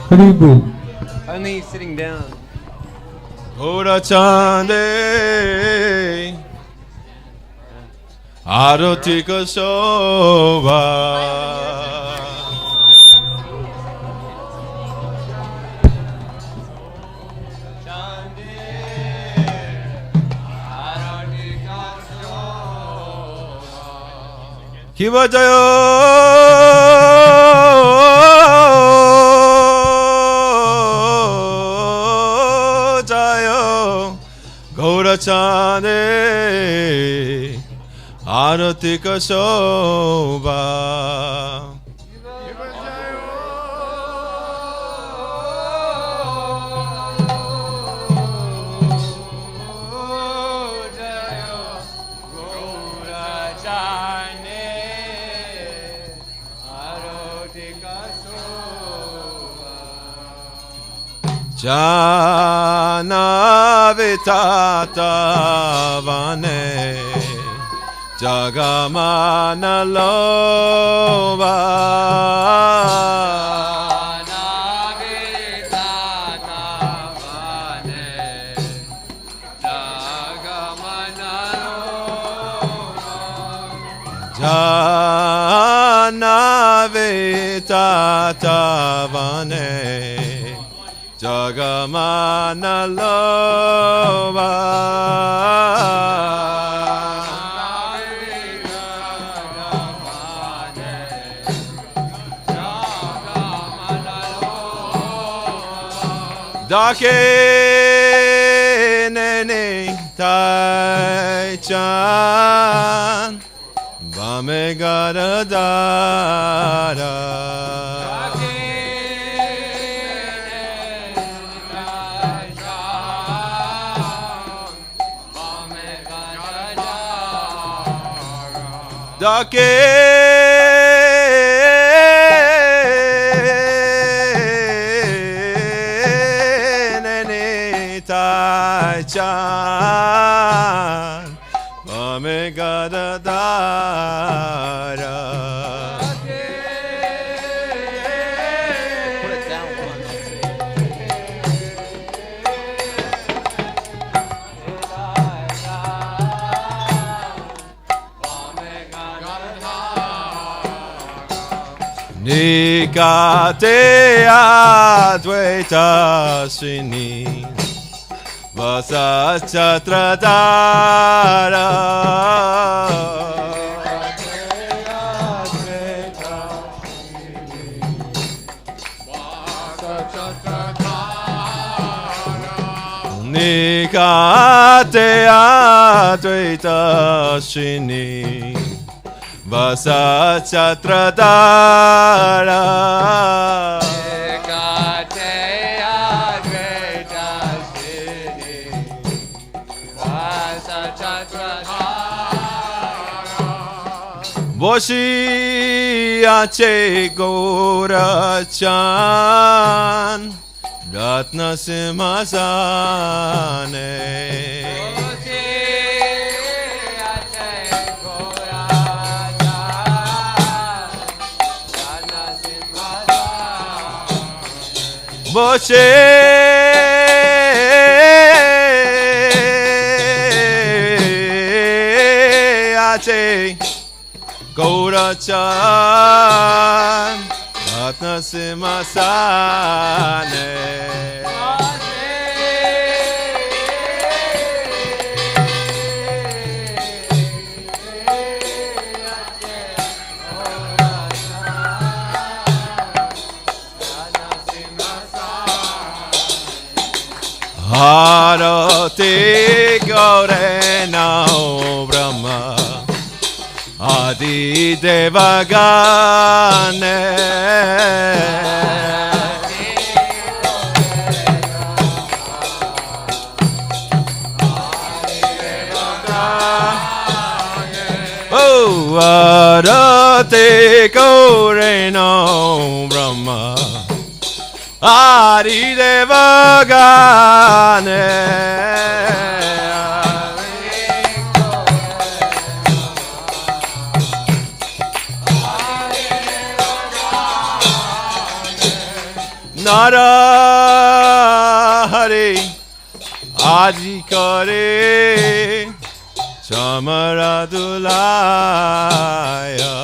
Haribu. Only sitting down. Ora chande arotika shobha Kiva jayo Gaura chande aratika shobha Jana vitata vane jagamana lova Jana vitata vane Jagamana lova Dake nene tai chan Vame garadara Dake nene tai chan Vame garadara Nikate advaita srini vasachatradara Nikate advaita srini Vasachatradara Voshi ache gora chan Ratna simhasane Voce ache Gaura chan Ratna simhasane Arati gaure nao Brahma Adi devagane Oh Arati gaure nao Brahma Adi devagane Nara Hare Adi Kare Chamaradulaya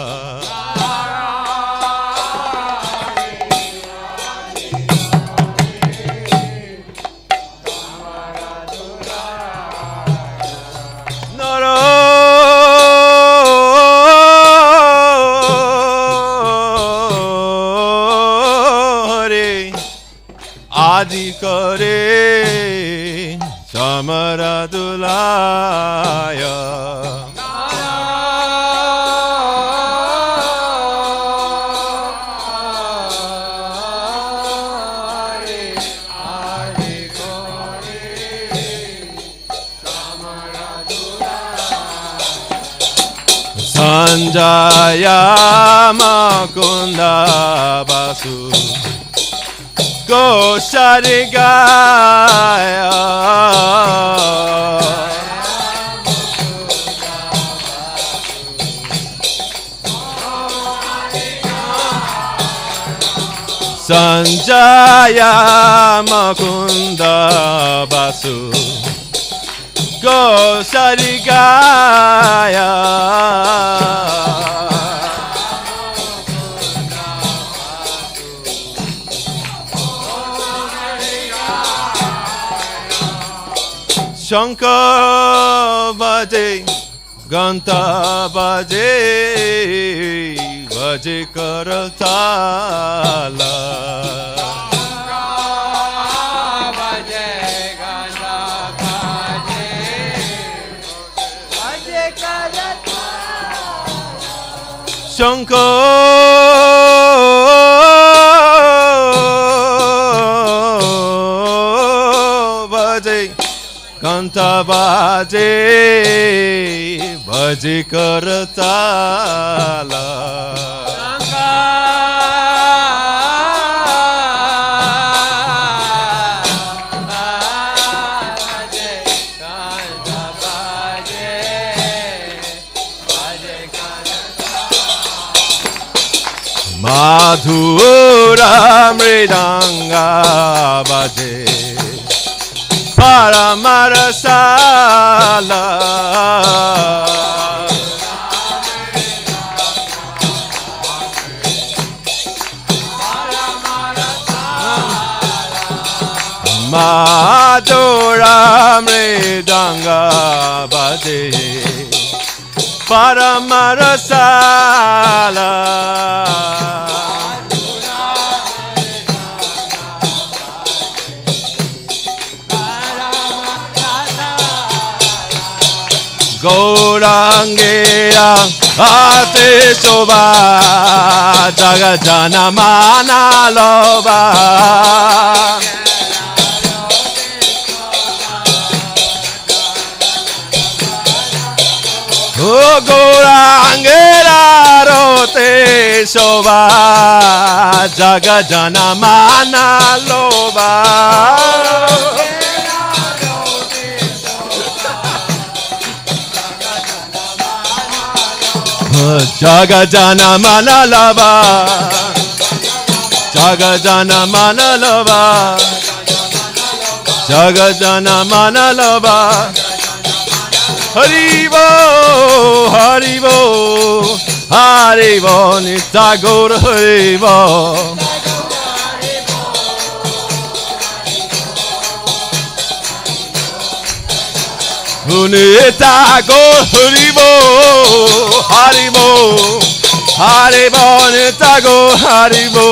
Adi Kare Chamaradulaya Sanjaya Makunda Basu Gosharigaya Sanjaya Makunda Basu Gosharigaya Shankar Bhaje Ganta Bhaje Bhaje Karatala Shankar Bhaje Ganta Bhaje Bhaje Karatala Madhura Mridanga Bhaje Paramarasala Madhura Mridanga Bhaje Paramarasala Gaurangera Ate Shobha Jagajana Mana Loba O Gaurangera Rote Shobha Jagajana Mana Loba Jagajana Manalava Jagajana Manalava Jagajana Manalava Haribo Haribo Haribo Nitagor Haribo Unita go Haribo Haribo Haribo Unita go Haribo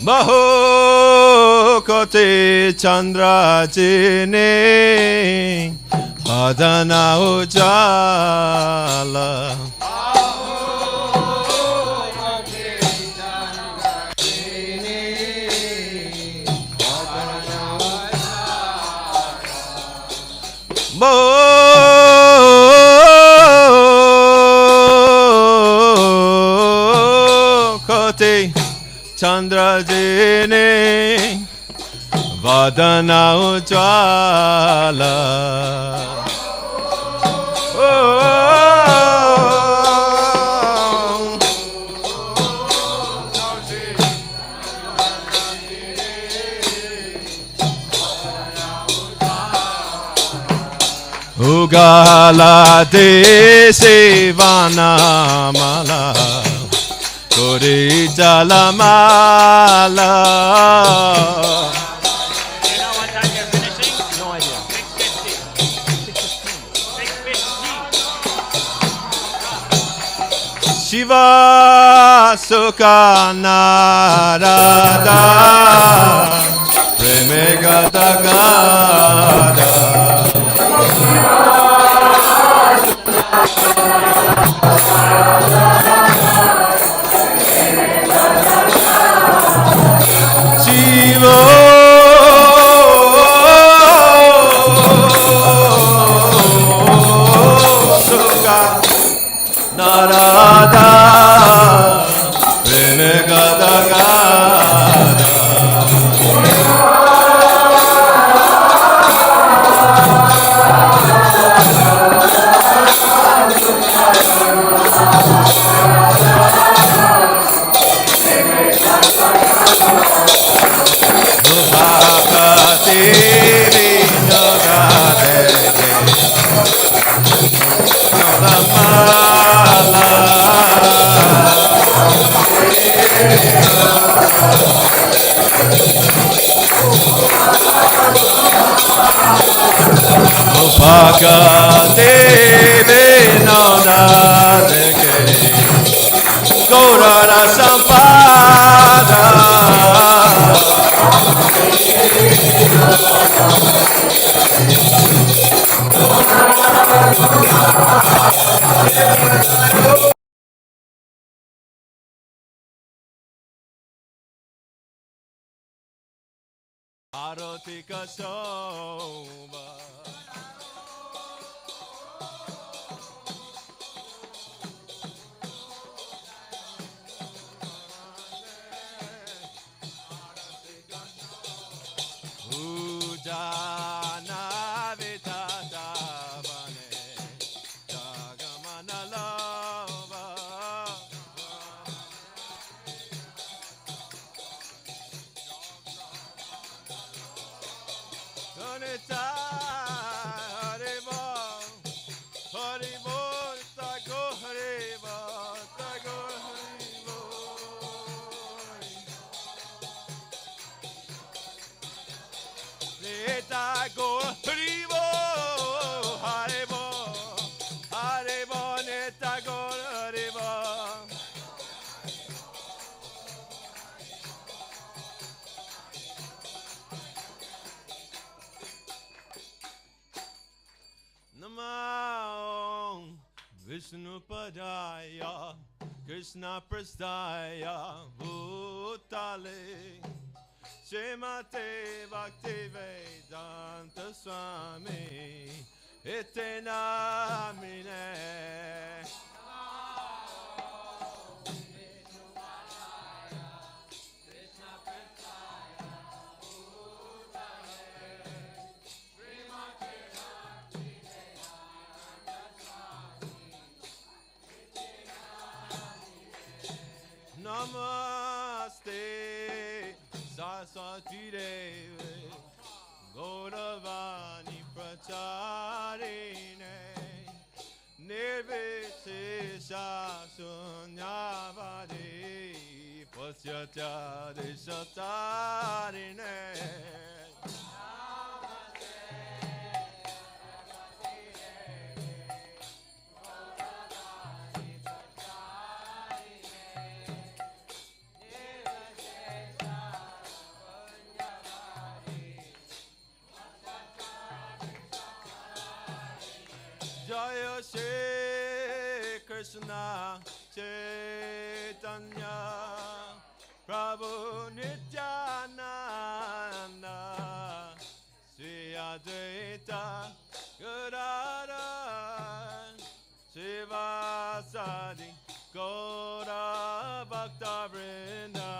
Baho Kote Chandra Jine Adana Ujala Kote Chandra Jine Vadana Ujala Ugala de Sevana Mala Kori Jalamala. Do you know what time you're finishing? No idea. 6:50. 6:50. Shiva Sukha Narada Premigata Gada Shiva Sukha Narada Premigata Gada Bhagate Vinodadeke Gaurara Sampada Arati Kasova Ujana Vitata Vane Jagamana Lava Donita Haribo Haribo Tago Haribo Tago Haribo Neta Go Haribo Haribo Haribo Neta Go Haribo Namo Vishnu Padaya Krishna Prastaya Bhutale Shrimate Bhakti Vedanta Swami Ite Namine Namaste Saraswati Devi Gauravani Pracharine Nirvishesha Sunyavadi Pasyatya Deshatarine Jaya Shri Krishna Chaitanya Prabhu Nityananda Sri Advaita Gadadhara Srivasadi Gaura Bhakta Vrinda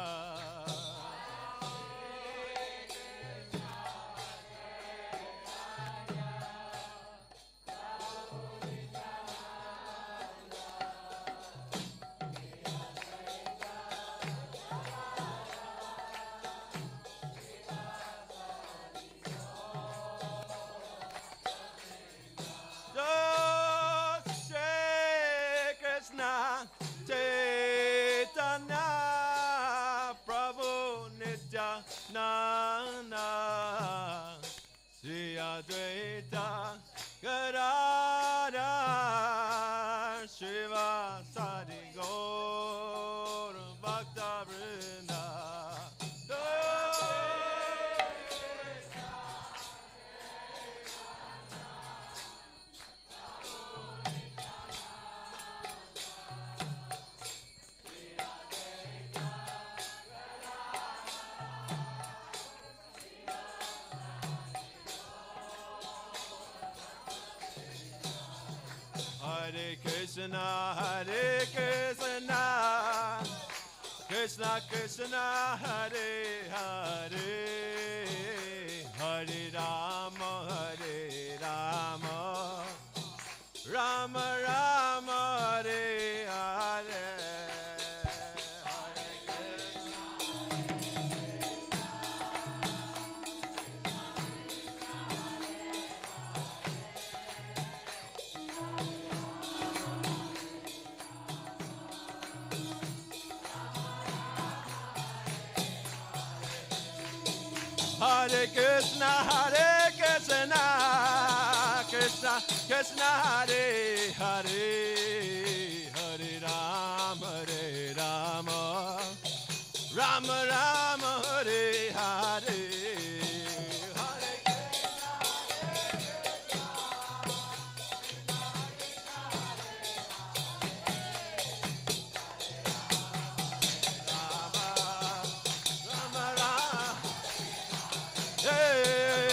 Nitya Nana Sri Advaita Gadada Shiva Sadi Gaur Bhakta Vrinda. Hare Krishna, Krishna Krishna, Hare Hare, Hare Rama, Rama Rama, Hare Hare. Hare Krishna, Krishna Krishna, Hare Hare, Hare Rama, Rama Rama, Hare Hare.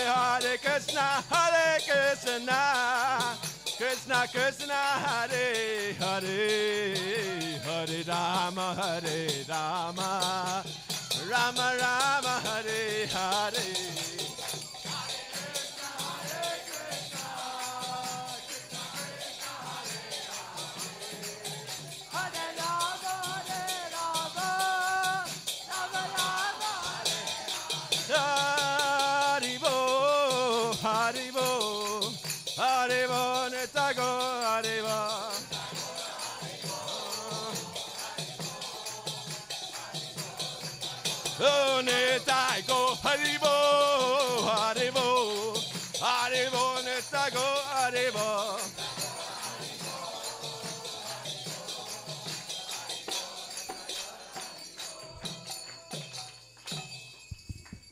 Hare Krishna, Krishna Krishna, Hare Hare, Hare Rama, Rama Rama, Hare Hare. Haribo, Haribo, Haribo, Netago, Haribo. Oh, Netago, Haribo, Haribo, Haribo, Netago, Haribo.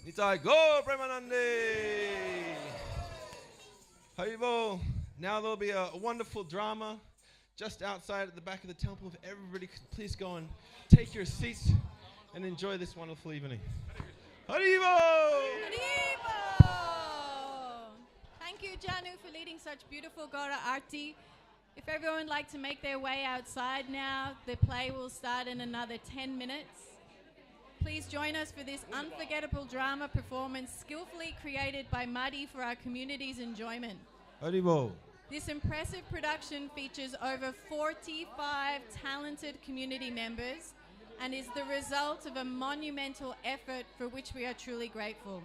Nitai go, Premanande. Haribo. Now there'll be a wonderful drama just outside at the back of the temple. If everybody could please go and take your seats and enjoy this wonderful evening. Haribo! Haribo! Thank you, Janu, for leading such beautiful Gora Arti. If everyone would like to make their way outside now, the play will start in another 10 minutes. Please join us for this unforgettable drama performance skillfully created by Muddy for our community's enjoyment. Haribo! This impressive production features over 45 talented community members and is the result of a monumental effort for which we are truly grateful.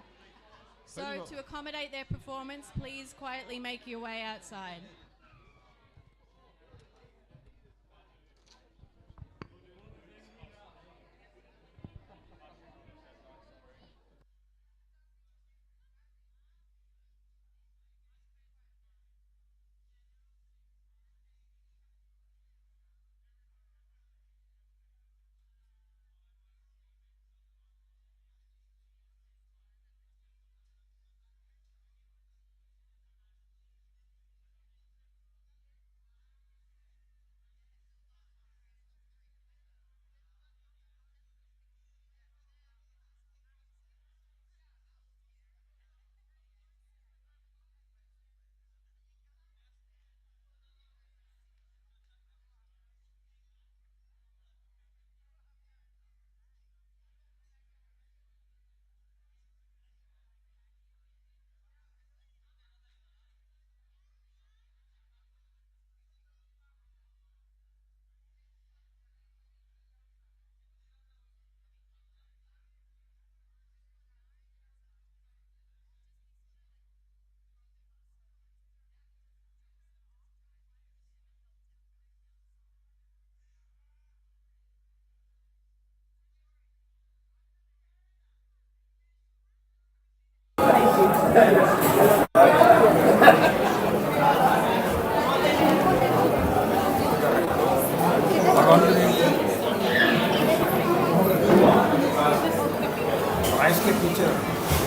So to accommodate their performance, please quietly make your way outside. Science के teacher